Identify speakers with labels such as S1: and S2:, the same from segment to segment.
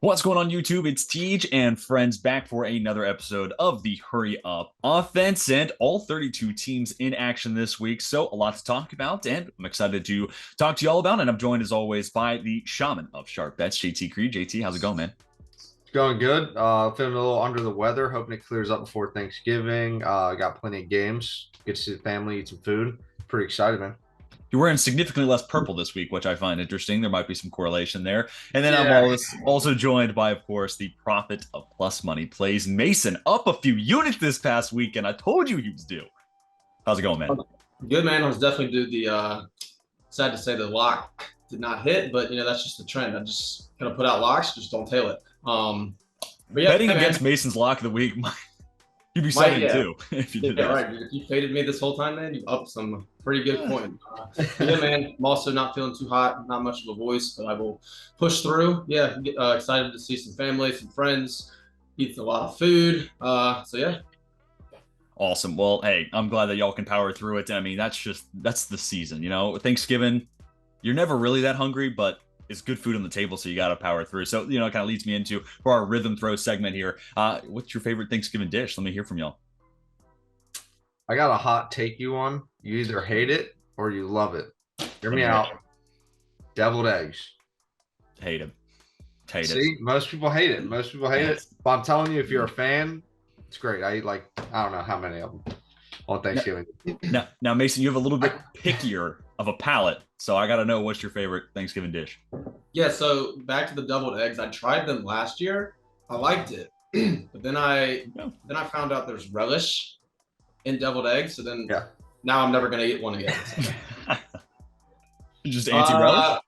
S1: What's going on, YouTube? It's Tej and friends back for another episode of the Hurry Up Offense, and all 32 teams in action this week. So a lot to talk about, and I'm excited to talk to you all about. And I'm joined as always by the shaman of sharp bets, JT Creed. JT, how's it going, man?
S2: It's going good. Feeling a little under the weather. Hoping it clears up before Thanksgiving. Got plenty of games. Get to see the family, eat some food. Pretty excited, man.
S1: You're wearing significantly less purple this week, which I find interesting. There might be some correlation there. And then
S2: Yeah.
S1: I'm also joined by, of course, the prophet of plus money plays, Mason, up a few units this past weekend. I told you he was due. How's it going, man?
S3: Good, man. I was definitely due. Sad to say the lock did not hit, but that's just the trend. I just kind of put out locks, just don't tail it. But yeah,
S1: betting
S3: hey,
S1: against Mason's lock of the week, you'd be 7-2 if you did that.
S3: Right. If you faded me this whole time, man, you upped some pretty good points. Yeah, man. I'm also not feeling too hot. Not much of a voice, but I will push through. Yeah, excited to see some family, some friends, eat a lot of food. So yeah.
S1: Awesome. Well, hey, I'm glad that y'all can power through it. I mean, that's the season, Thanksgiving, you're never really that hungry, but it's good food on the table, so you got to power through. So, it kind of leads me into for our rhythm throw segment here. What's your favorite Thanksgiving dish? Let me hear from y'all.
S2: I got a hot take you on. You either hate it or you love it. Hear me out. Deviled eggs.
S1: Hate it. Hate it.
S2: See, most people hate it. Most people hate it. But I'm telling you, if you're a fan, it's great. I eat I don't know how many of them on Thanksgiving.
S1: Now, Mason, you have a little bit pickier of a palate, so I got to know what's your favorite Thanksgiving dish.
S3: Yeah, so back to the deviled eggs. I tried them last year. I liked it, but then I found out there's relish in deviled eggs. So then now I'm never gonna eat one again.
S1: You just anti-relish?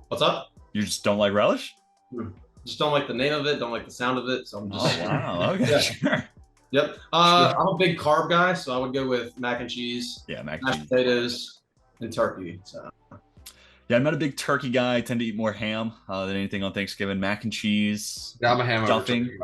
S3: What's up?
S1: You just don't like relish?
S3: Just don't like the name of it. Don't like the sound of it. So I'm just.
S1: Oh wow. Okay. Sure.
S3: Yep. I'm a big carb guy, so I would go with mac and cheese.
S1: Yeah,
S3: mashed potatoes, and turkey. So.
S1: Yeah, I'm not a big turkey guy. I tend to eat more ham than anything on Thanksgiving. Mac and cheese.
S2: Yeah, I'm a ham
S1: stuffing.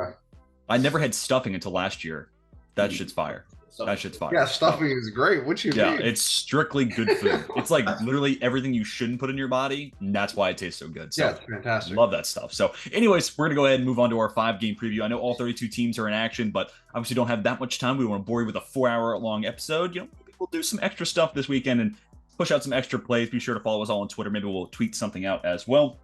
S1: I never had stuffing until last year. That shit's fire. That shit's fire.
S2: Yeah, stuffing is great. What you mean?
S1: Yeah, it's strictly good food. It's like literally everything you shouldn't put in your body, and that's why it tastes so good. So,
S2: yeah, it's fantastic.
S1: Love that stuff. So anyways, we're going to go ahead and move on to our 5-game preview. I know all 32 teams are in action, but obviously don't have that much time. We want to bore you with a 4-hour-long episode. Maybe we'll do some extra stuff this weekend and push out some extra plays. Be sure to follow us all on Twitter. Maybe we'll tweet something out as well.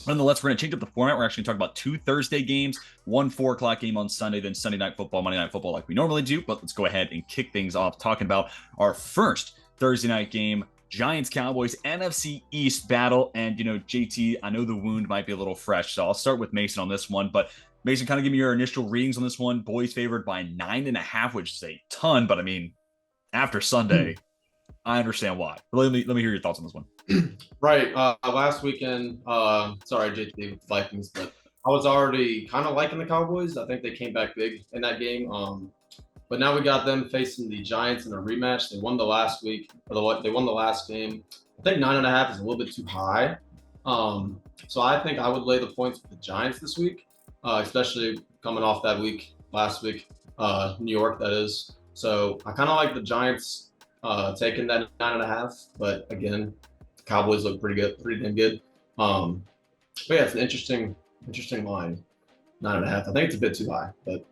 S1: Nonetheless, we're going to change up the format. We're actually going to talk about 2 Thursday games, 1 4 o'clock game on Sunday, then Sunday Night Football, Monday Night Football like we normally do. But let's go ahead and kick things off talking about our first Thursday night game, Giants-Cowboys NFC East battle. And, JT, I know the wound might be a little fresh, so I'll start with Mason on this one. But Mason, kind of give me your initial readings on this one. Boys favored by 9.5, which is a ton. But, I mean, after Sunday, I understand why. But let me hear your thoughts on this one.
S3: Right. Last weekend, sorry, JT with the Vikings, but I was already kind of liking the Cowboys. I think they came back big in that game. But now we got them facing the Giants in a rematch. They won the last week, they won the last game. I think 9.5 is a little bit too high. So I think I would lay the points with the Giants this week, especially coming off that week last week, New York, that is. So I kind of like the Giants taking that 9.5, but again, Cowboys look pretty damn good. But yeah, it's an interesting line. 9.5. I think it's a bit too high, but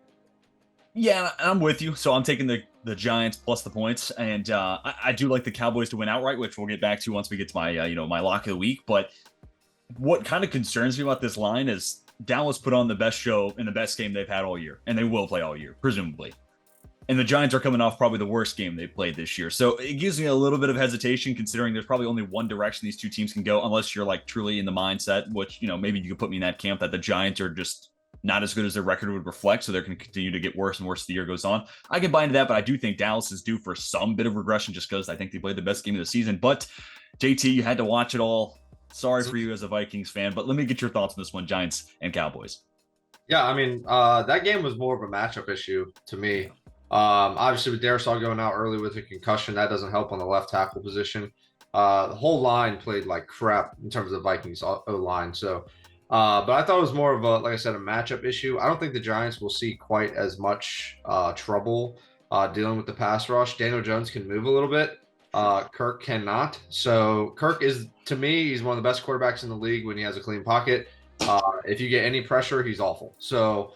S1: yeah, I'm with you. So I'm taking the Giants plus the points, and I do like the Cowboys to win outright, which we'll get back to once we get to my my lock of the week. But what kind of concerns me about this line is Dallas put on the best show and the best game they've had all year, and they will play all year, presumably. And the Giants are coming off probably the worst game they played this year. So it gives me a little bit of hesitation considering there's probably only one direction these two teams can go unless you're like truly in the mindset, which, maybe you could put me in that camp that the Giants are just not as good as their record would reflect. So they're going to continue to get worse and worse as the year goes on. I can buy into that, but I do think Dallas is due for some bit of regression just because I think they played the best game of the season. But JT, you had to watch it all. Sorry for you as a Vikings fan, but let me get your thoughts on this one, Giants and Cowboys.
S2: Yeah, I mean, that game was more of a matchup issue to me. Obviously, with Darisaw going out early with a concussion, that doesn't help on the left tackle position. The whole line played like crap in terms of Vikings O-line. So, but I thought it was more of a, like I said, a matchup issue. I don't think the Giants will see quite as much trouble dealing with the pass rush. Daniel Jones can move a little bit. Kirk cannot. So Kirk is, to me, he's one of the best quarterbacks in the league when he has a clean pocket. If you get any pressure, he's awful. So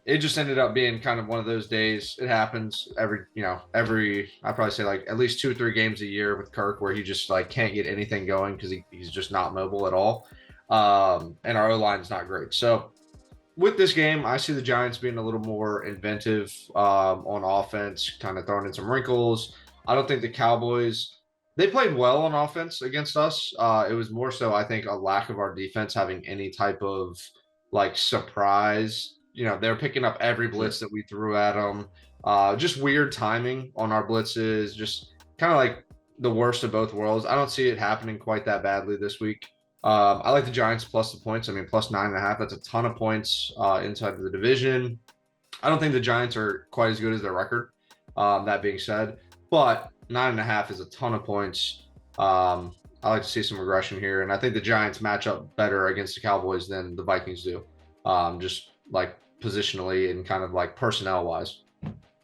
S2: it just ended up being kind of one of those days. It happens every I probably say like at least 2 or 3 games a year with Kirk where he just like can't get anything going because he's just not mobile at all. And our O-line is not great. So with this game, I see the Giants being a little more inventive on offense, kind of throwing in some wrinkles. I don't think the Cowboys, they played well on offense against us. It was more so, I think, a lack of our defense having any type of like surprise. They're picking up every blitz that we threw at them. Just weird timing on our blitzes, just kind of like the worst of both worlds. I don't see it happening quite that badly this week. I like the Giants plus the points. I mean, plus 9.5. That's a ton of points inside of the division. I don't think the Giants are quite as good as their record. That being said, but 9.5 is a ton of points. I like to see some regression here, and I think the Giants match up better against the Cowboys than the Vikings do, just like positionally and kind of like personnel wise.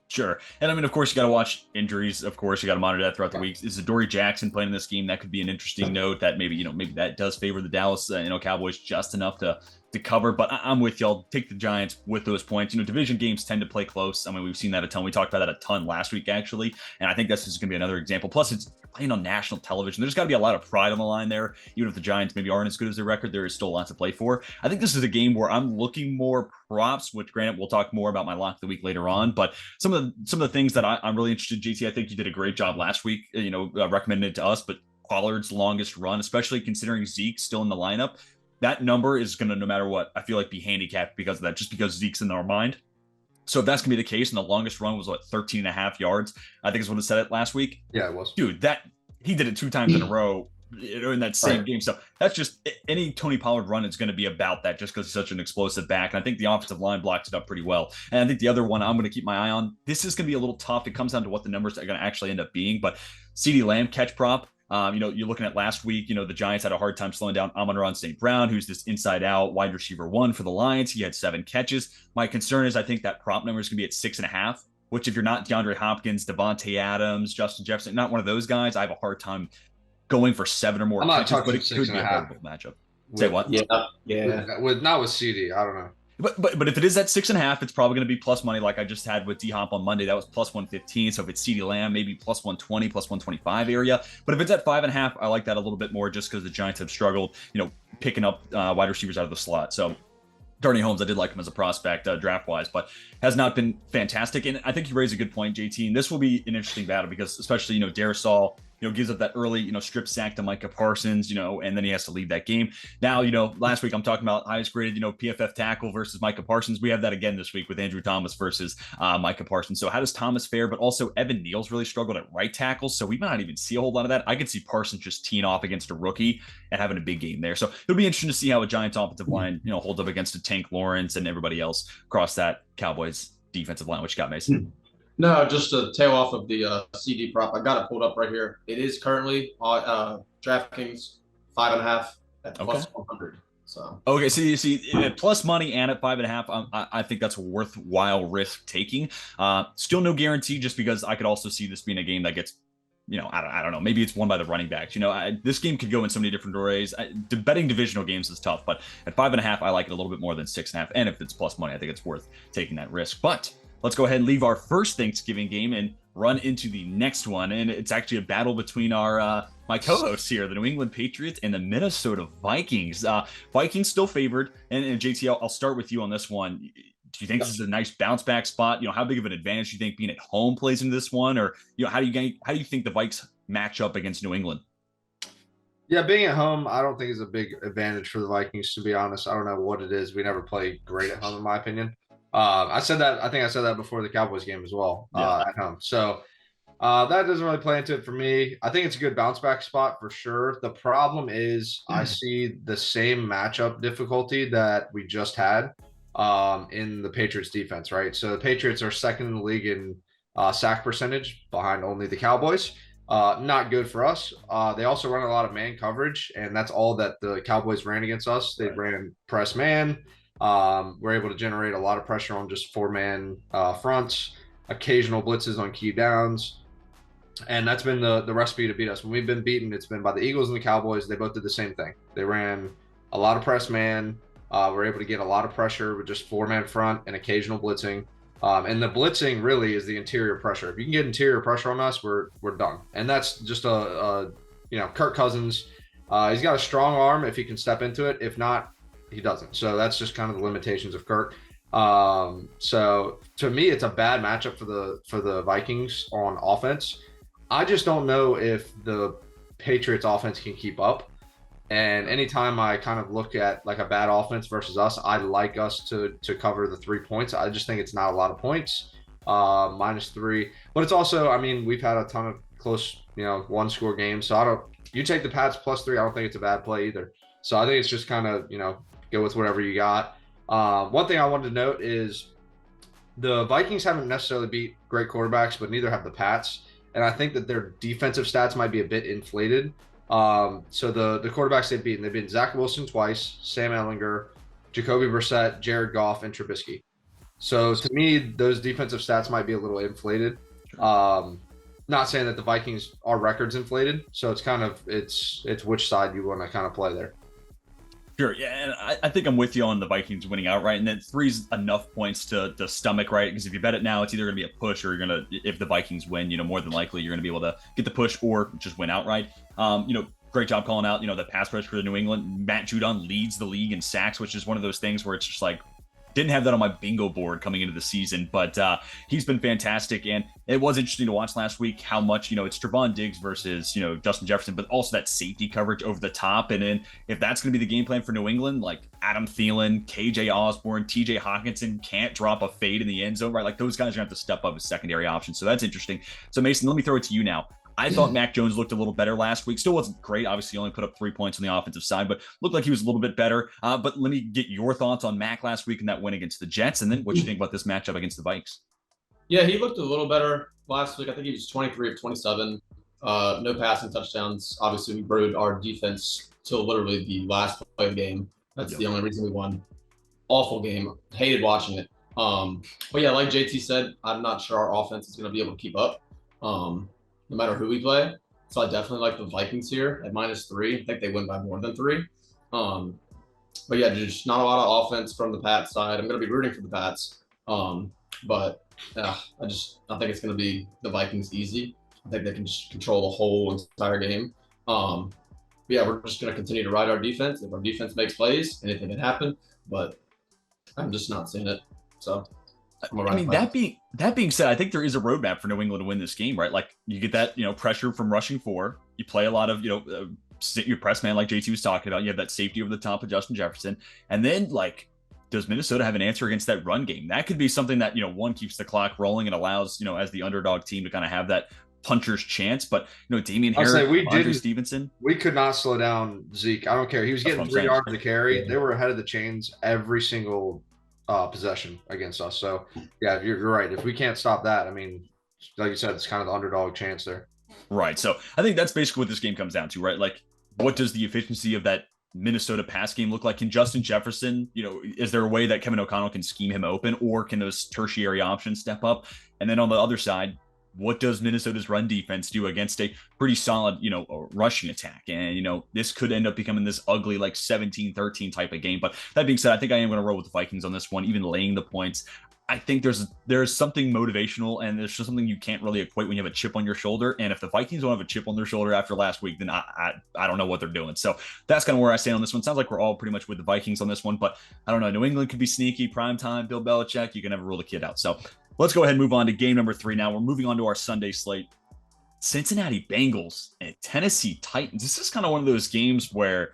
S1: Sure. And I mean, of course, you got to watch injuries. Of course, you got to monitor that throughout the weeks. Is Adoree Jackson playing in this game? That could be an interesting note that maybe that does favor the Dallas, Cowboys just enough to cover. But I'm with y'all. Take the Giants with those points. Division games tend to play close. I mean, we've seen that a ton. We talked about that a ton last week, actually. And I think this is going to be another example. Plus, it's playing on national television. There's got to be a lot of pride on the line there. Even if the Giants maybe aren't as good as their record, there is still lots to play for. I think this is a game where I'm looking more props, which granted, we'll talk more about my lock of the week later on. But some of the things that I'm really interested in, JT, I think you did a great job last week, recommending it to us, but Pollard's longest run, especially considering Zeke's still in the lineup, that number is going to, no matter what, I feel like be handicapped because of that, just because Zeke's in our mind. So if that's going to be the case, and the longest run was 13.5 yards, I think is what it said it last week.
S2: Yeah, it was.
S1: Dude, he did it 2 times in a row in that same game. So that's just any Tony Pollard run is going to be about that just because he's such an explosive back. And I think the offensive line blocks it up pretty well. And I think the other one I'm going to keep my eye on, this is going to be a little tough. It comes down to what the numbers are going to actually end up being. But CeeDee Lamb catch prop, you're looking at last week, the Giants had a hard time slowing down Amon-Ra St. Brown, who's this inside out wide receiver 1 for the Lions. He had 7 catches. My concern is I think that prop number is going to be at 6.5, which if you're not DeAndre Hopkins, Devontae Adams, Justin Jefferson, not one of those guys, I have a hard time going for 7 or more.
S2: I'm not
S1: catches, but
S2: touching
S1: it could be a horrible matchup. Say what?
S3: Yeah.
S2: Not with CD. I don't know.
S1: But if it is at 6.5, it's probably going to be plus money like I just had with D-Hop on Monday. That was plus 115. So if it's CeeDee Lamb, maybe plus 120, plus 125 area. But if it's at 5.5, I like that a little bit more just because the Giants have struggled, picking up wide receivers out of the slot. So Darnay Holmes, I did like him as a prospect draft-wise, but has not been fantastic. And I think you raised a good point, JT. And this will be an interesting battle because especially, Darrisaw, gives up that early, strip sack to Micah Parsons, and then he has to leave that game. Now, last week I'm talking about highest graded, PFF tackle versus Micah Parsons. We have that again this week with Andrew Thomas versus Micah Parsons. So how does Thomas fare? But also Evan Neal's really struggled at right tackle. So we might not even see a whole lot of that. I could see Parsons just teeing off against a rookie and having a big game there. So it'll be interesting to see how a Giants offensive line, holds up against a Tank Lawrence and everybody else across that Cowboys defensive line, which got Mason.
S3: No, just to tail off of the CD prop, I got it pulled up right here. It is currently DraftKings 5.5 at plus 100. So
S1: okay, so you see at plus money and at 5.5, I think that's a worthwhile risk taking. Still no guarantee, just because I could also see this being a game that gets, I don't know, maybe it's won by the running backs. This game could go in so many different ways. Betting divisional games is tough, but at 5.5, I like it a little bit more than 6.5. And if it's plus money, I think it's worth taking that risk. But let's go ahead and leave our first Thanksgiving game and run into the next one. And it's actually a battle between our my co-hosts here, the New England Patriots and the Minnesota Vikings. Vikings still favored. And JT, I'll start with you on this one. Do you think this is a nice bounce back spot? How big of an advantage do you think being at home plays into this one? Or how do you think the Vikes match up against New England?
S2: Yeah, being at home, I don't think is a big advantage for the Vikings, to be honest. I don't know what it is. We never play great at home, in my opinion. I think I said that before the Cowboys game as well, at home. So that doesn't really play into it for me. I think it's a good bounce back spot for sure. The problem is I see the same matchup difficulty that we just had in the Patriots defense, right? So the Patriots are second in the league in sack percentage behind only the Cowboys. Not good for us. They also run a lot of man coverage, and that's all that the Cowboys ran against us. They ran press man. We're able to generate a lot of pressure on just 4-man fronts, occasional blitzes on key downs. And that's been the recipe to beat us. When we've been beaten, it's been by the Eagles and the Cowboys. They both did the same thing. They ran a lot of press man. We're able to get a lot of pressure with just 4-man front and occasional blitzing. And the blitzing really is the interior pressure. If you can get interior pressure on us, we're done. And that's just Kirk Cousins. He's got a strong arm if he can step into it. If not, he doesn't. So that's just kind of the limitations of Kirk. So to me, it's a bad matchup for the Vikings on offense. I just don't know if the Patriots offense can keep up. And anytime I kind of look at like a bad offense versus us, I like us to cover the 3 points. I just think it's not a lot of points, -3. But it's also, I mean, we've had a ton of close, one-score games. So you take the Pats +3. I don't think it's a bad play either. So I think it's just kind of, go with whatever you got. One thing I wanted to note is the Vikings haven't necessarily beat great quarterbacks, but neither have the Pats. And I think that their defensive stats might be a bit inflated. So the quarterbacks they've beaten Zach Wilson twice, Sam Ehlinger, Jacoby Brissett, Jared Goff, and Trubisky. So to me, those defensive stats might be a little inflated. Not saying that the Vikings, our record's inflated. So it's kind of it's which side you want to kind of play there.
S1: Sure, yeah, and I think I'm with you on the Vikings winning outright, and then 3's enough points to stomach, right? Because if you bet it now, it's either going to be a push, or if the Vikings win, more than likely you're going to be able to get the push or just win outright. Great job calling out, the pass rush for the New England. Matt Judon leads the league in sacks, which is one of those things where it's just like, didn't have that on my bingo board coming into the season, but he's been fantastic. And it was interesting to watch last week how much, it's Trevon Diggs versus, Justin Jefferson, but also that safety coverage over the top. And then if that's going to be the game plan for New England, like Adam Thielen, KJ Osborne, TJ Hawkinson can't drop a fade in the end zone, right? Like those guys are going to have to step up as secondary options. So that's interesting. So Mason, let me throw it to you now. I thought Mac Jones looked a little better last week. Still wasn't great. Obviously, only put up 3 points on the offensive side, but looked like he was a little bit better. But let me get your thoughts on Mac last week and that win against the Jets, and then what you think about this matchup against the Vikes.
S3: Yeah, he looked a little better last week. I think he was 23 of 27. No passing touchdowns. Obviously, we brewed our defense till literally the last play of the game. That's the only reason we won. Awful game. Hated watching it. But yeah, like JT said, I'm not sure our offense is going to be able to keep up. No matter who we play. So I definitely like the Vikings here at -3. I think they win by more than 3. But yeah, just not a lot of offense from the Pats side. I'm going to be rooting for the Pats. But I think it's going to be the Vikings easy. I think they can just control the whole entire game. But yeah, we're just going to continue to ride our defense. If our defense makes plays, anything can happen. But I'm just not seeing it. So
S1: I mean, that being said, I think there is a roadmap for New England to win this game, right? Like you get that, pressure from rushing 4. You play a lot of, your press man, like JT was talking about. You have that safety over the top of Justin Jefferson. And then like, does Minnesota have an answer against that run game? That could be something that, one, keeps the clock rolling and allows, as the underdog team to kind of have that puncher's chance. But, Damian Harris, Andre Stevenson.
S2: We could not slow down Zeke. I don't care. He was getting 3 yards to carry. Yeah. They were ahead of the chains every single possession against us. So yeah, you're right. If we can't stop that, I mean, like you said, it's kind of the underdog chance there.
S1: Right. So I think that's basically what this game comes down to, right? Like, what does the efficiency of that Minnesota pass game look like? Can Justin Jefferson, is there a way that Kevin O'Connell can scheme him open, or can those tertiary options step up? And then on the other side, what does Minnesota's run defense do against a pretty solid, rushing attack? And, this could end up becoming this ugly, like 17-13 type of game. But that being said, I think I am going to roll with the Vikings on this one, even laying the points. I think there's something motivational, and there's just something you can't really equate when you have a chip on your shoulder. And if the Vikings don't have a chip on their shoulder after last week, then I don't know what they're doing. So that's kind of where I stand on this one. Sounds like we're all pretty much with the Vikings on this one, but I don't know. New England could be sneaky. Prime time, Bill Belichick. You can never rule the kid out. So let's go ahead and move on to game number 3 now. We're moving on to our Sunday slate. Cincinnati Bengals and Tennessee Titans. This is kind of one of those games where,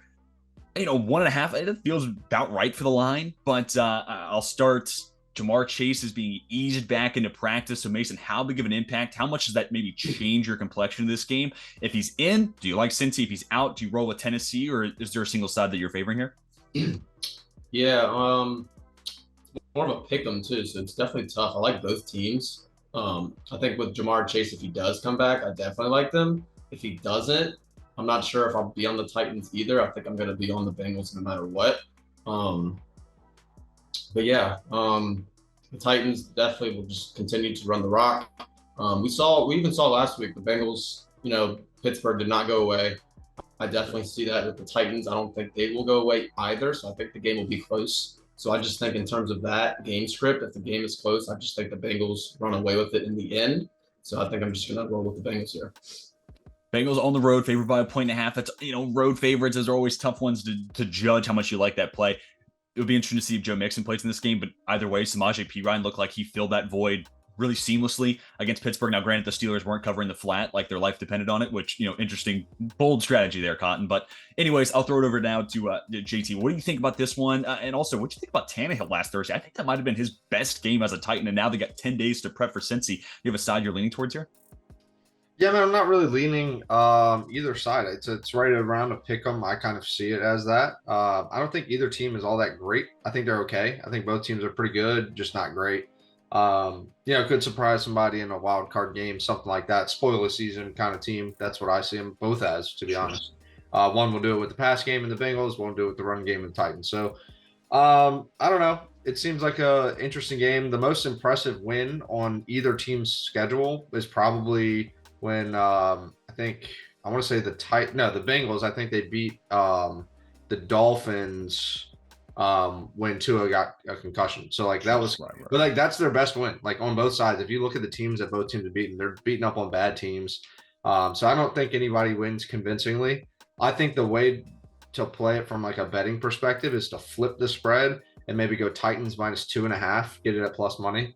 S1: 1.5, it feels about right for the line, but I'll start. Jamar Chase is being eased back into practice. So Mason, how big of an impact? How much does that maybe change your complexion of this game? If he's in, do you like Cincy? If he's out, do you roll with Tennessee, or is there a single side that you're favoring here?
S3: Yeah, more of a pick 'em too, so it's definitely tough. I like both teams. I think with Jamar Chase, if he does come back, I definitely like them. If he doesn't, I'm not sure if I'll be on the Titans either. I think I'm going to be on the Bengals no matter what. But yeah, the Titans definitely will just continue to run the rock. We even saw last week the Bengals. Pittsburgh did not go away. I definitely see that with the Titans. I don't think they will go away either. So I think the game will be close. So I just think in terms of that game script, if the game is close, I just think the Bengals run away with it in the end. So I think I'm just gonna roll with the Bengals here.
S1: Bengals on the road, favored by 1.5. That's, road favorites. Those are always tough ones to judge how much you like that play. It would be interesting to see if Joe Mixon plays in this game, but either way, Samaje Perine looked like he filled that void really seamlessly against Pittsburgh. Now, granted, the Steelers weren't covering the flat like their life depended on it, which, interesting, bold strategy there, Cotton. But anyways, I'll throw it over now to JT. What do you think about this one? And also, what do you think about Tannehill last Thursday? I think that might have been his best game as a Titan, and now they got 10 days to prep for Cincy. You have a side you're leaning towards here?
S2: Yeah, man, I'm not really leaning either side. It's right around a pick 'em. I kind of see it as that. I don't think either team is all that great. I think they're okay. I think both teams are pretty good, just not great. Could surprise somebody in a wild card game, something like that. Spoil the season kind of team. That's what I see them both as, to be honest. One will do it with the pass game in the Bengals, one will do it with the run game in the Titans. So I don't know. It seems like a interesting game. The most impressive win on either team's schedule is probably when I want to say the Bengals. I think they beat the Dolphins when Tua got a concussion. So like that was,
S1: right.
S2: But like that's their best win. Like on both sides, if you look at the teams that both teams have beaten, they're beating up on bad teams. So I don't think anybody wins convincingly. I think the way to play it from like a betting perspective is to flip the spread and maybe go Titans -2.5, get it at plus money,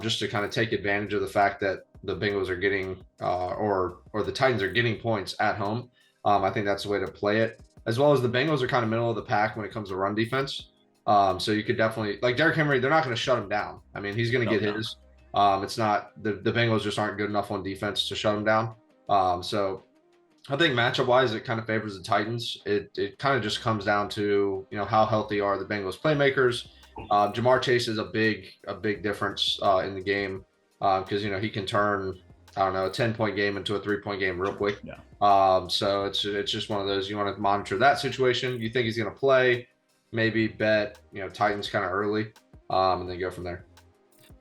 S2: just to kind of take advantage of the fact that the Bengals are getting or the Titans are getting points at home. I think that's the way to play it. As well as the Bengals are kind of middle of the pack when it comes to run defense. So you could definitely, like Derrick Henry, they're not going to shut him down. I mean, he's going to get his. It's not the Bengals just aren't good enough on defense to shut him down. So I think matchup wise, it kind of favors the Titans. It kind of just comes down to how healthy are the Bengals playmakers. Jamar Chase is a big difference in the game because he can turn a 10-point game into a 3-point game real quick.
S1: Yeah.
S2: So it's just one of those, you want to monitor that situation. You think he's going to play, maybe bet Titans kind of early, and then go from there.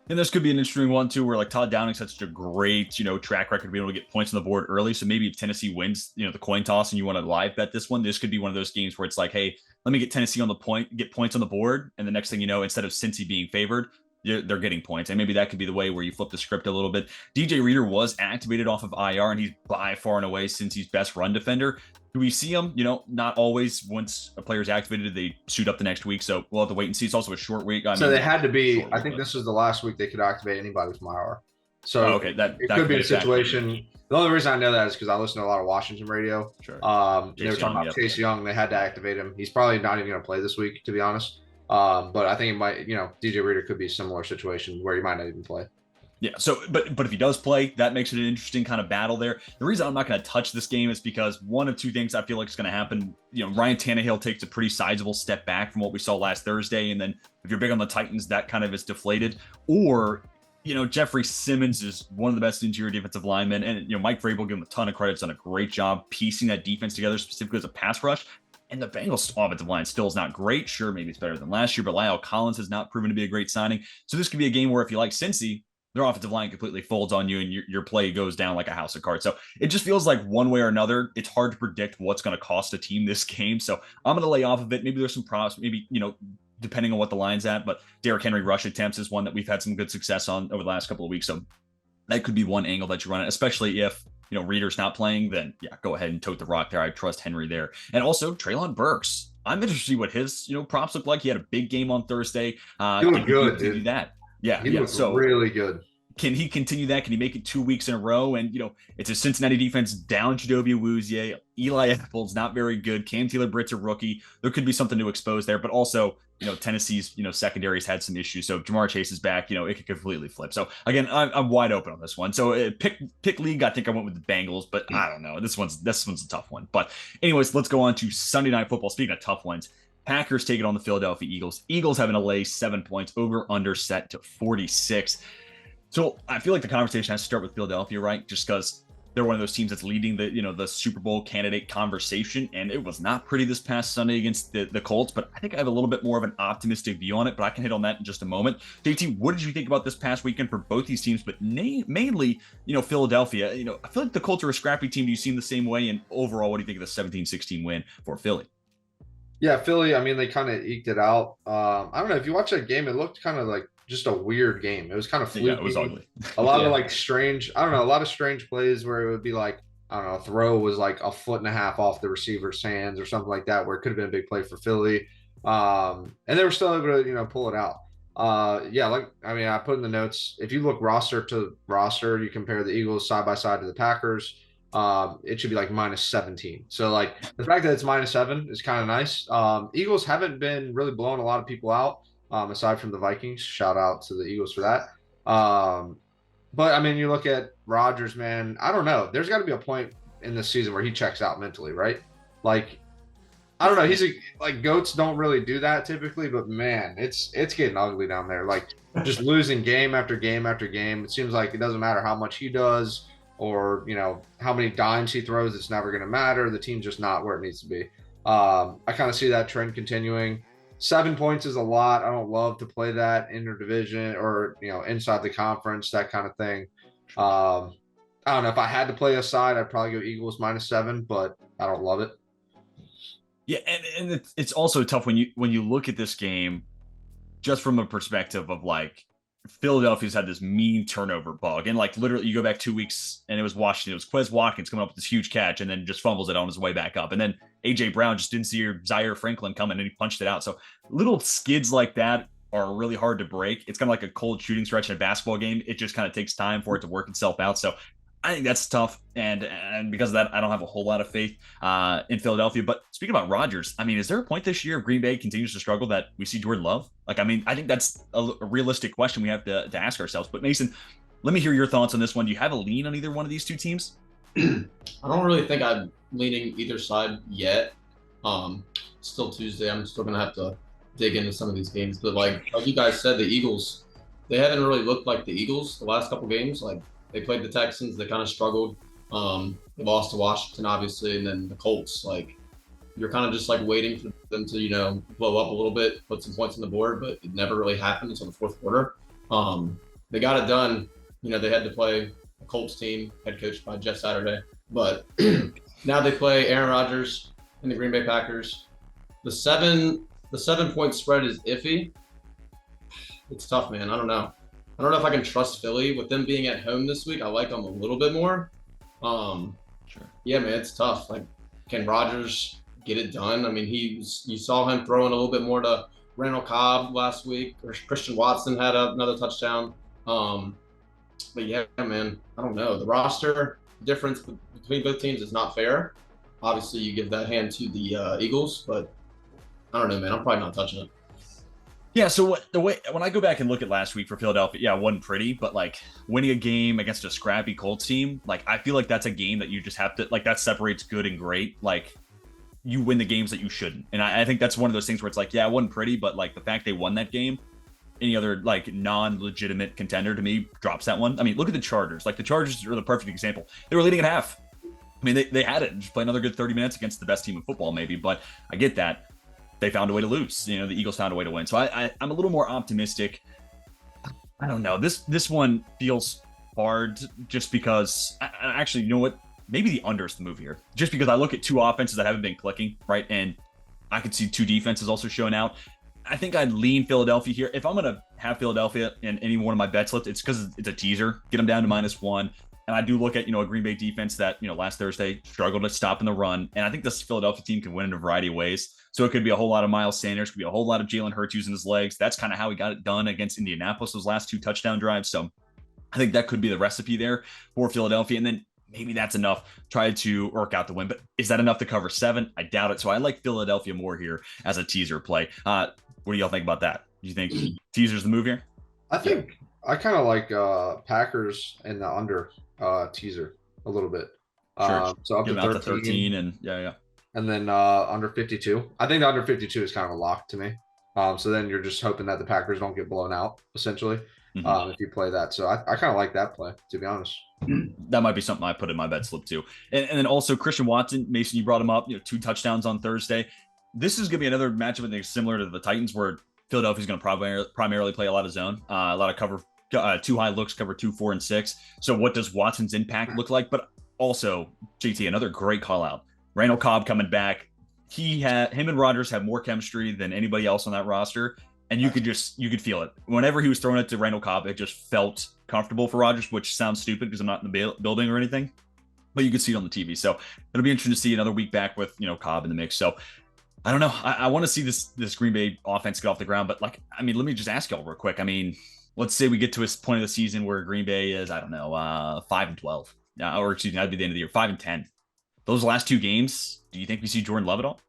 S1: And this could be an interesting one too, where like Todd Downing's had such a great, track record of being able to get points on the board early. So maybe if Tennessee wins, the coin toss and you want to live bet this one, this could be one of those games where it's like, hey, let me get Tennessee on the point, get points on the board. And the next thing you know, instead of Cincy being favored, they're getting points. And maybe that could be the way where you flip the script a little bit. DJ Reader was activated off of IR, and he's by far and away Cincy's best run defender. Do we see him? Not always. Once a player's activated, they suit up the next week. So we'll have to wait and see. It's also a short week.
S2: So they had to be. I think this is the last week they could activate anybody from IR. So
S1: okay, that
S2: could be a situation. The only reason I know that is because I listen to a lot of Washington radio.
S1: Sure.
S2: They were talking about Chase Young. They had to activate him. He's probably not even going to play this week, to be honest. But I think it might. DJ Reader could be a similar situation where he might not even play.
S1: Yeah. So, but if he does play, that makes it an interesting kind of battle there. The reason I'm not going to touch this game is because one of two things I feel like is going to happen. Ryan Tannehill takes a pretty sizable step back from what we saw last Thursday, and then if you're big on the Titans, that kind of is deflated. Or Jeffrey Simmons is one of the best interior defensive linemen, and Mike Vrabel, give him a ton of credit, has done a great job piecing that defense together, specifically as a pass rush. And the Bengals offensive line still is not great. Sure, maybe it's better than last year, but Lyle Collins has not proven to be a great signing. So this could be a game where if you like Cincy, their offensive line completely folds on you and your play goes down like a house of cards. So it just feels like one way or another, it's hard to predict what's going to cost a team this game. So I'm going to lay off of it. Maybe there's some props, maybe, depending on what the line's at, but Derrick Henry rush attempts is one that we've had some good success on over the last couple of weeks. So that could be one angle that you run it, especially if, Reader's not playing, then yeah, go ahead and tote the rock there. I trust Henry there. And also Treylon Burks. I'm interested to see what his, props look like. He had a big game on Thursday.
S2: He looked good, dude.
S1: Do that. Yeah.
S2: He looked really good.
S1: Can he continue that? Can he make it 2 weeks in a row? And, it's a Cincinnati defense down Chidobe Awuzie. Eli Apple's not very good. Cam Taylor-Britt's a rookie. There could be something to expose there. But also, Tennessee's, secondary's had some issues. So if Jamar Chase is back, it could completely flip. So, again, I'm wide open on this one. So pick league, I think I went with the Bengals. But I don't know. This one's a tough one. But anyways, let's go on to Sunday Night Football. Speaking of tough ones, Packers take it on the Philadelphia Eagles. Eagles having to lay 7 points, over under set to 46. So I feel like the conversation has to start with Philadelphia, right? Just because they're one of those teams that's leading the, the Super Bowl candidate conversation. And it was not pretty this past Sunday against the Colts, but I think I have a little bit more of an optimistic view on it, but I can hit on that in just a moment. JT, what did you think about this past weekend for both these teams, but mainly, Philadelphia? I feel like the Colts are a scrappy team. Do you see them the same way? And overall, what do you think of the 17-16 win for Philly?
S2: Yeah, Philly, I mean, they kind of eked it out. I don't know. If you watch that game, it looked kind of like just a weird game. It was kind of fluky.
S1: Yeah, it was ugly.
S2: A lot of like strange, I don't know, a lot of strange plays where it would be like, I don't know, a throw was like a foot and a half off the receiver's hands or something like that, where it could have been a big play for Philly. And they were still able to, pull it out. I put in the notes, if you look roster to roster, you compare the Eagles side by side to the Packers, it should be like -17. So like the fact that it's -7 is kind of nice. Eagles haven't been really blowing a lot of people out, aside from the Vikings. Shout out to the Eagles for that. But I mean, you look at Rodgers, man, I don't know. There's got to be a point in this season where he checks out mentally, right? Like, I don't know. Like goats don't really do that typically, but man, it's getting ugly down there. Like just losing game after game after game. It seems like it doesn't matter how much he does or, how many dimes he throws. It's never going to matter. The team's just not where it needs to be. I kind of see that trend continuing. 7 points is a lot. I don't love to play that interdivision or, inside the conference, that kind of thing. I don't know. If I had to play a side, I'd probably go Eagles -7, but I don't love it.
S1: Yeah, and it's also tough when you look at this game just from a perspective of like Philadelphia's had this mean turnover bug, and like literally you go back 2 weeks and it was Washington, it was Quez Watkins coming up with this huge catch and then just fumbles it on his way back up, and then AJ Brown just didn't see your Zaire Franklin coming and he punched it out. So little skids like that are really hard to break. It's kind of like a cold shooting stretch in a basketball game. It just kind of takes time for it to work itself out. So I think that's tough, and because of that, I don't have a whole lot of faith in Philadelphia. But speaking about Rodgers, I mean, is there a point this year if Green Bay continues to struggle that we see Jordan Love? Like, I mean, I think that's a realistic question we have to ask ourselves. But Mason, let me hear your thoughts on this one. Do you have a lean on either one of these two teams?
S3: I don't really think I'm leaning either side yet. Still Tuesday. I'm still gonna have to dig into some of these games. But like you guys said, the Eagles, they haven't really looked like the Eagles the last couple games. Like, they played the Texans. They kind of struggled. They lost to Washington, obviously, and then the Colts. Like, you're kind of just like waiting for them to, blow up a little bit, put some points on the board, but it never really happened until the fourth quarter. They got it done. They had to play a Colts team, head coached by Jeff Saturday. But now they play Aaron Rodgers and the Green Bay Packers. The 7-point spread is iffy. It's tough, man. I don't know if I can trust Philly with them being at home this week. I like them a little bit more.
S1: Sure.
S3: Yeah, man, it's tough. Like, can Rodgers get it done? I mean, you saw him throwing a little bit more to Randall Cobb last week, or Christian Watson had another touchdown. But yeah, man, I don't know. The roster difference between both teams is not fair. Obviously, you give that hand to the Eagles, but I don't know, man. I'm probably not touching it.
S1: Yeah, so when I go back and look at last week for Philadelphia, yeah, it wasn't pretty, but like winning a game against a scrappy Colts team, like I feel like that's a game that you just have to, like, that separates good and great. Like, you win the games that you shouldn't. And I think that's one of those things where it's like, yeah, it wasn't pretty, but like the fact they won that game, any other like non-legitimate contender to me drops that one. I mean, look at the Chargers. Like, the Chargers are the perfect example. They were leading at half. I mean, they had it and just play another good 30 minutes against the best team in football, maybe, but I get that. They found a way to lose. The Eagles found a way to win. So I'm a little more optimistic. I don't know. This one feels hard just because actually, you know what? Maybe the under is the move here. Just because I look at two offenses that haven't been clicking, right? And I could see two defenses also showing out. I think I'd lean Philadelphia here. If I'm going to have Philadelphia in any one of my bets left, it's because it's a teaser. Get them down to -1. And I do look at, a Green Bay defense that, last Thursday struggled at stopping the run. And I think this Philadelphia team can win in a variety of ways. So it could be a whole lot of Miles Sanders, could be a whole lot of Jalen Hurts using his legs. That's kind of how he got it done against Indianapolis, those last 2 touchdown drives. So I think that could be the recipe there for Philadelphia. And then maybe that's enough. Try to work out the win. But is that enough to cover 7? I doubt it. So I like Philadelphia more here as a teaser play. What do y'all think about that? Do you think teaser's the move here?
S2: I think I kind of like Packers and the under teaser a little bit.
S1: Sure.
S2: So up to
S1: 13 and yeah.
S2: And then under 52. I think the under 52 is kind of a lock to me. So then you're just hoping that the Packers don't get blown out, essentially.
S1: Mhm.
S2: if you play that. So I kind of like that play, to be honest.
S1: That might be something I put in my bet slip too. And then also Christian Watson, Mason, you brought him up, 2 touchdowns on Thursday. This is going to be another matchup, I think, similar to the Titans, where Philadelphia's going to primarily play a lot of zone, a lot of cover, 2 high looks, cover 2, 4, and 6. So what does Watson's impact look like? But also, JT, another great call out. Randall Cobb coming back. Him and Rodgers have more chemistry than anybody else on that roster. And you could feel it. Whenever he was throwing it to Randall Cobb, it just felt comfortable for Rodgers, which sounds stupid because I'm not in the building or anything, but you could see it on the TV. So it'll be interesting to see another week back with, Cobb in the mix. So I don't know. I want to see this Green Bay offense get off the ground, but let me just ask y'all real quick. Let's say we get to a point of the season where Green Bay is, I don't know, 5-12, or excuse me, that'd be the end of the year, 5-10. Those last 2 games, do you think we see Jordan Love at all?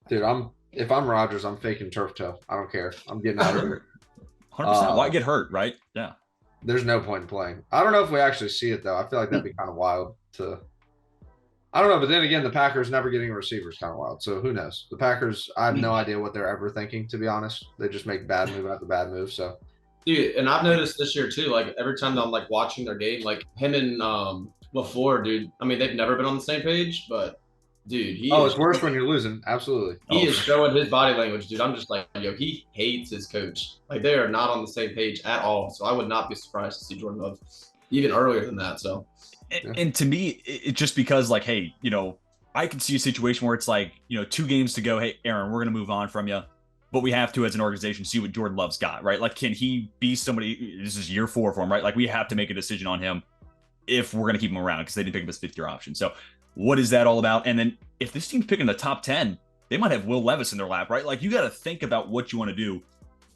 S2: Dude, if I'm Rodgers, I'm faking turf toe. I don't care. I'm getting out of here.
S1: 100%. Why get hurt, right? Yeah.
S2: There's no point in playing. I don't know if we actually see it though. I feel like that'd be kind of wild to. I don't know, but then again, the Packers never getting a receiver is kind of wild. So who knows? The Packers, I have no idea what they're ever thinking. To be honest, they just make bad move after bad move. So
S3: Dude, and I've noticed this year too, like every time I'm like watching their game, like him and LaFleur, dude. I mean, they've never been on the same page, but dude,
S2: it's worse when you're losing. Absolutely.
S3: He is showing his body language, dude. I'm just like, yo, he hates his coach. Like they are not on the same page at all. So I would not be surprised to see Jordan Love even earlier than that. So
S1: and to me, it's just because hey, I can see a situation where it's 2 games to go. Hey, Aaron, we're going to move on from you, but we have to, as an organization, see what Jordan Love's got, right? Can he be somebody? This is year 4 for him, right? We have to make a decision on him if we're going to keep him around because they didn't pick him as 5th-year option. So what is that all about? And then if this team's picking the top 10, they might have Will Levis in their lap, right? You got to think about what you want to do,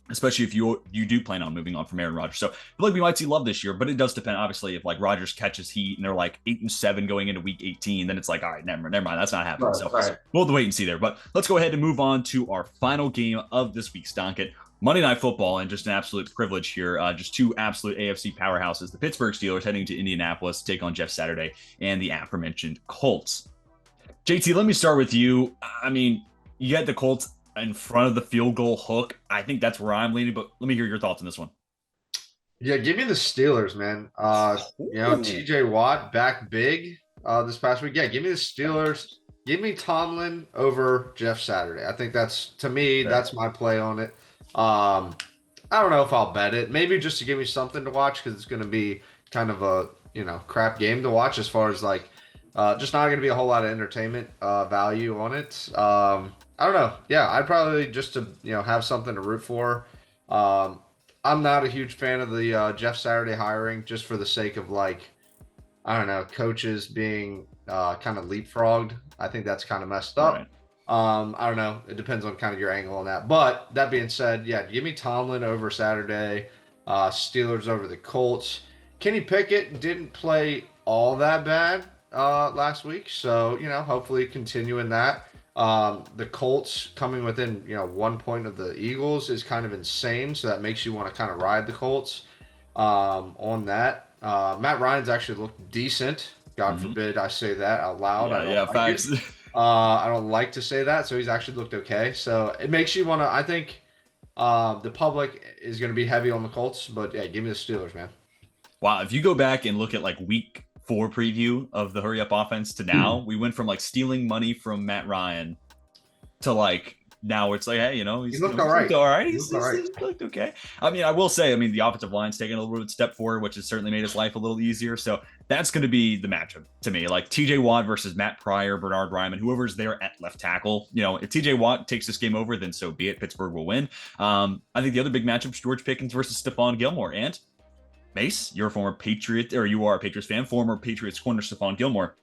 S1: especially if you do plan on moving on from Aaron Rodgers. So I feel like we might see Love this year, but it does depend, obviously, if Rodgers catches heat and they're 8-7 going into week 18, then it's all right, never mind, that's not happening. We'll have to wait and see there. But let's go ahead and move on to our final game of this week's docket. Monday Night Football, and just an absolute privilege here. Just 2 absolute AFC powerhouses. The Pittsburgh Steelers heading to Indianapolis to take on Jeff Saturday and the aforementioned Colts. JT, let me start with you. You had the Colts in front of the field goal hook. I think that's where I'm leaning, but let me hear your thoughts on this one.
S2: Yeah, give me the Steelers, man. TJ Watt back big this past week. Yeah, give me the Steelers. Give me Tomlin over Jeff Saturday. I think that's my play on it. I don't know if I'll bet it. Maybe just to give me something to watch because it's going to be kind of a crap game to watch as far as just not going to be a whole lot of entertainment value on it. I don't know. Yeah, I'd probably just to have something to root for. I'm not a huge fan of the Jeff Saturday hiring just for the sake of I don't know, coaches being kind of leapfrogged. I think that's kind of messed up.
S1: Right.
S2: I don't know. It depends on kind of your angle on that. But that being said, yeah, give me Tomlin over Saturday, Steelers over the Colts. Kenny Pickett didn't play all that bad last week, so hopefully continuing that. The Colts coming within 1 point of the Eagles is kind of insane, so that makes you want to kind of ride the Colts on that. Matt Ryan's actually looked decent. God forbid I say that out loud.
S1: Facts.
S2: I don't like to say that, so he's actually looked okay. So it makes you want to. I think the public is going to be heavy on the Colts, but yeah, give me the Steelers, man.
S1: Wow, if you go back and look at week 4 preview of the hurry up offense to now, we went from stealing money from Matt Ryan to now it's hey,
S2: he's looked all right.
S1: All right. He's looked okay. I will say, the offensive line's taking a little bit of a step forward, which has certainly made his life a little easier. So that's going to be the matchup to me. TJ Watt versus Matt Pryor, Bernard Ryman, whoever's there at left tackle. If TJ Watt takes this game over, then so be it. Pittsburgh will win. I think the other big matchup is George Pickens versus Stephon Gilmore. And Mace, you're a former Patriot, or you are a Patriots fan, former Patriots corner Stephon Gilmore.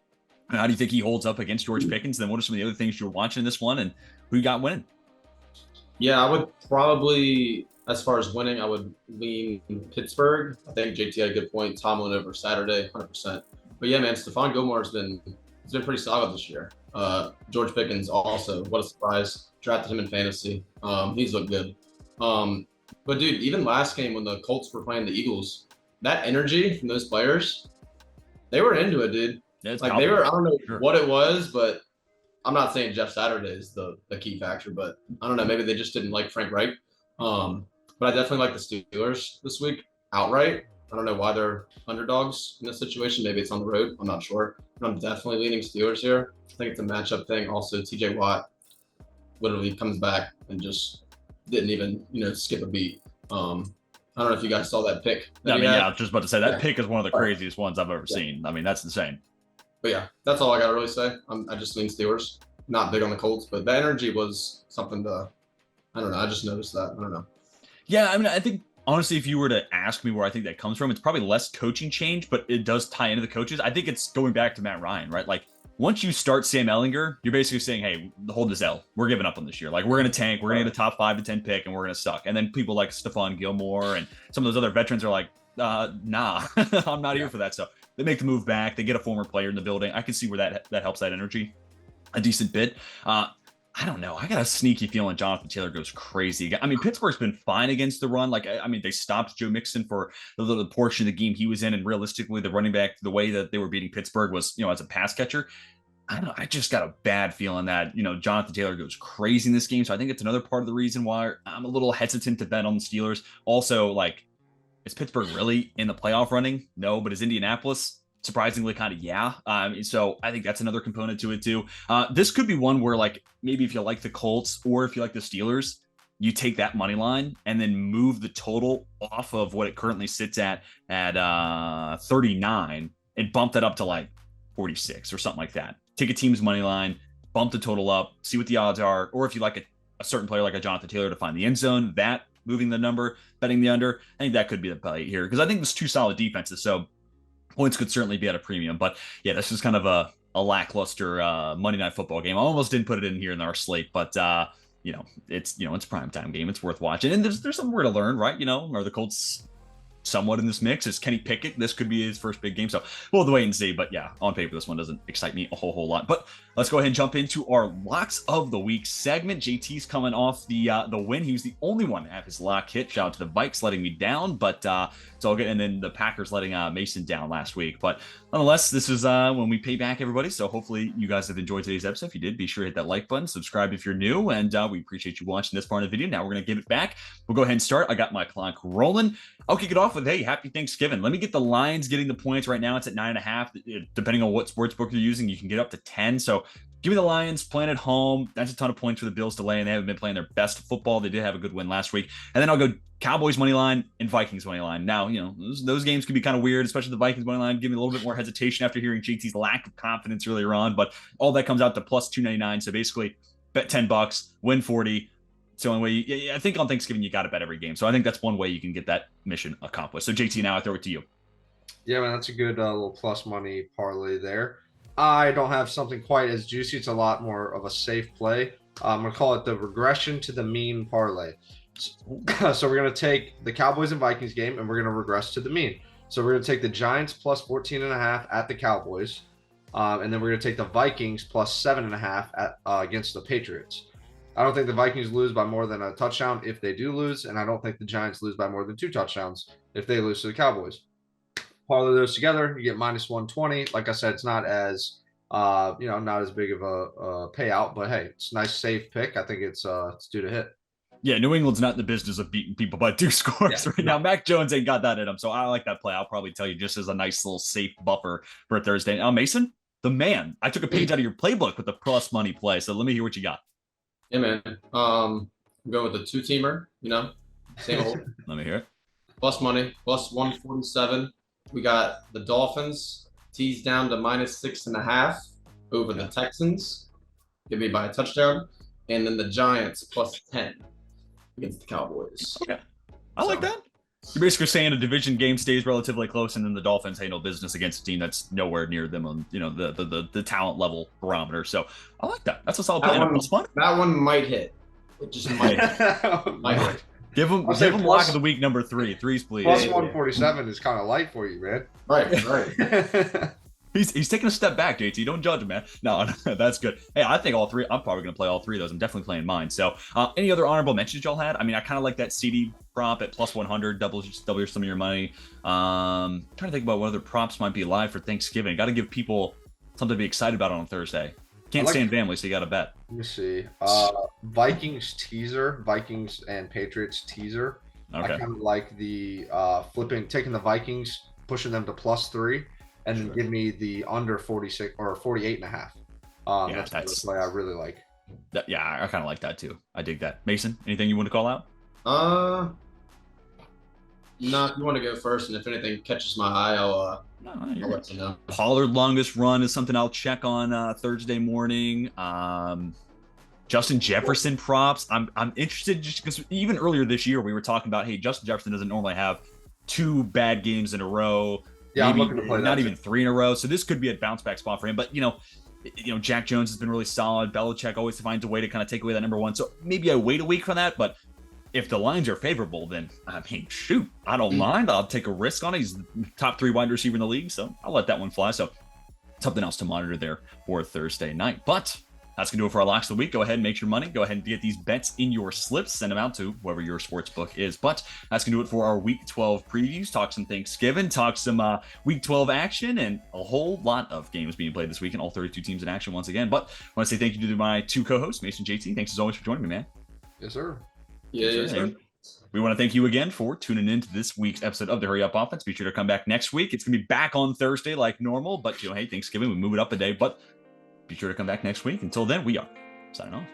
S1: How do you think he holds up against George Pickens? Then what are some of the other things you're watching in this one, and who you got winning?
S3: Yeah, I would probably, as far as winning, I would lean Pittsburgh. I think JT had a good point. Tomlin over Saturday, 100%. But yeah, man, Stephon Gilmore has been pretty solid this year. George Pickens also, what a surprise. Drafted him in fantasy. He's looked good. But dude, even last game when the Colts were playing the Eagles, that energy from those players, they were into it, dude.
S1: Yeah,
S3: they were, I don't know what it was, but I'm not saying Jeff Saturday is the key factor, but I don't know. Maybe they just didn't like Frank Reich. But I definitely like the Steelers this week. outright. I don't know why they're underdogs in this situation. Maybe it's on the road. I'm not sure. But I'm definitely leaning Steelers here. I think it's a matchup thing. Also, TJ Watt literally comes back and just didn't even, skip a beat. I don't know if you guys saw that pick.
S1: I mean, I was just about to say that
S3: Yeah.
S1: pick is one of the craziest ones I've ever seen. I mean, that's insane.
S3: But yeah, that's all I got to really say. I just lean Steelers. Not big on the Colts, but the energy was something I don't know. I just noticed that. I don't know.
S1: Yeah, I mean, I think honestly, if you were to ask me where I think that comes from, it's probably less coaching change, but it does tie into the coaches. I think it's going back to Matt Ryan, right? Like once you start Sam Ellinger, you're basically saying, hey, hold this L. We're giving up on this year. Like we're going to tank. We're going to get a top 5 to 10 pick and we're going to suck. And then people like Stephon Gilmore and some of those other veterans are like, nah, I'm not here for that stuff. They make the move back. They get a former player in the building. I can see where that helps that energy a decent bit. I don't know. I got a sneaky feeling Jonathan Taylor goes crazy. I mean, Pittsburgh's been fine against the run. Like, I mean, they stopped Joe Mixon for the little portion of the game he was in, and realistically, the running back, the way that they were beating Pittsburgh was, as a pass catcher. I don't know. I just got a bad feeling that, Jonathan Taylor goes crazy in this game. So I think it's another part of the reason why I'm a little hesitant to bet on the Steelers. Also, like, is Pittsburgh really in the playoff running? No, but is Indianapolis? Surprisingly, kind of, yeah. So I think that's another component to it too. This could be one where, like, maybe if you like the Colts or if you like the Steelers, you take that money line and then move the total off of what it currently sits at 39 and bump that up to like 46 or something like that. Take a team's money line, bump the total up, see what the odds are, or if you like a certain player like a Jonathan Taylor to find the end zone, that moving the number, betting the under. I think that could be the play here because I think there's two solid defenses. So points could certainly be at a premium, but yeah, this is kind of a lackluster Monday Night Football game. I almost didn't put it in here in our slate, but it's a primetime game. It's worth watching, and there's somewhere to learn, right? Are the Colts somewhat in this mix? Is Kenny Pickett? This could be his first big game, so we'll have to wait and see. But yeah, on paper, this one doesn't excite me a whole lot. But let's go ahead and jump into our locks of the week segment. JT's coming off the win. He was the only one to have his lock hit. Shout out to the Vikes letting me down, but it's all good. And then the Packers letting Mason down last week. But nonetheless, this is when we pay back everybody. So hopefully you guys have enjoyed today's episode. If you did, be sure to hit that like button, subscribe if you're new, and we appreciate you watching this part of the video. Now we're going to give it back. We'll go ahead and start. I got my clock rolling. I'll kick it off with, hey, happy Thanksgiving. Let me get the Lions getting the points right now. It's at 9.5. Depending on what sportsbook you're using, you can get up to 10. So give me the Lions playing at home. That's a ton of points for the Bills to lay, and they haven't been playing their best football. They did have a good win last week. And then I'll go Cowboys money line and Vikings money line. Now, those games can be kind of weird, especially the Vikings money line. Give me a little bit more hesitation after hearing JT's lack of confidence earlier on, but all that comes out to plus 299. So basically, bet $10, win 40. It's the only way. I think on Thanksgiving you got to bet every game. So I think that's one way you can get that mission accomplished. So JT, now I throw it to you.
S2: Yeah, man, that's a good little plus money parlay there. I don't have something quite as juicy. It's a lot more of a safe play. I'm going to call it the regression to the mean parlay. So we're going to take the Cowboys and Vikings game, and we're going to regress to the mean. So we're going to take the Giants plus 14.5 at the Cowboys, and then we're going to take the Vikings plus 7.5 at against the Patriots. I don't think the Vikings lose by more than a touchdown if they do lose, and I don't think the Giants lose by more than 2 touchdowns if they lose to the Cowboys. Parlay those together, you get minus 120. Like I said, it's not as not as big of a payout, but hey, it's a nice safe pick. I think it's due to hit.
S1: Yeah, New England's not in the business of beating people by 2 scores right now. Mac Jones ain't got that in him, so I like that play. I'll probably tell you just as a nice little safe buffer for Thursday. Mason, the man, I took a page out of your playbook with the plus money play, so let me hear what you got.
S3: Yeah, man. I'm going with the 2-teamer, same old.
S1: Let me hear it.
S3: Plus money, plus 147. We got the Dolphins teased down to minus 6.5 over the Texans. Give me by a touchdown. And then the Giants plus 10 against the Cowboys.
S1: Okay. I like that. You're basically saying a division game stays relatively close, and then the Dolphins handle business against a team that's nowhere near them on the talent level barometer. So I like that. That's a solid play.
S3: That one might hit. It just might. Might hit.
S1: Give them lock of the week number 3. Threes, please.
S2: Plus 147 is kind of light for you, man.
S3: Right.
S1: He's taking a step back, JT. Don't judge him, man. No, that's good. Hey, I think all 3. I'm probably going to play all 3 of those. I'm definitely playing mine. So any other honorable mentions y'all had? I mean, I kind of like that CD prop at plus 100. Double some of your money. Trying to think about what other props might be live for Thanksgiving. Got to give people something to be excited about on Thursday. Can't stand family, so you got to bet.
S2: Let me see. Vikings and Patriots teaser. I
S1: Okay.
S2: kind of like the taking the Vikings, pushing them to +3, and then give me the under 46 or 48.5.
S1: Yeah,
S2: That's another play I really like.
S1: Yeah, I kind of like that too. I dig that. Mason, anything you want to call out?
S3: No, if you want to go first, and if anything catches my eye,
S1: No,
S3: I'll let you know.
S1: Pollard longest run is something I'll check on Thursday morning. Justin Jefferson props. I'm interested just because even earlier this year we were talking about, hey, Justin Jefferson doesn't normally have 2 bad games in a row.
S2: Yeah,
S1: maybe
S2: I'm looking to play
S1: not
S2: that
S1: even
S2: too.
S1: 3 in a row. So this could be a bounce back spot for him. But Jack Jones has been really solid. Belichick always finds a way to kind of take away that number 1. So maybe I wait a week for that. But if the lines are favorable, then I mean, shoot, I don't mind. I'll take a risk on it. He's the top 3 wide receiver in the league, so I'll let that one fly. So something else to monitor there for Thursday night. But that's going to do it for our locks of the week. Go ahead and make your money. Go ahead and get these bets in your slips. Send them out to whoever your sports book is. But that's going to do it for our Week 12 previews. Talk some Thanksgiving. Talk some Week 12 action and a whole lot of games being played this week and all 32 teams in action once again. But I want to say thank you to my 2 co-hosts, Mason, JT. Thanks as always for joining me, man.
S2: Yes, sir.
S3: Yeah, sure.
S1: We want to thank you again for tuning in to this week's episode of the Hurry Up Offense. Be sure to come back next week. It's going to be back on Thursday like normal, but hey, Thanksgiving, we move it up a day, but be sure to come back next week. Until then, we are signing off.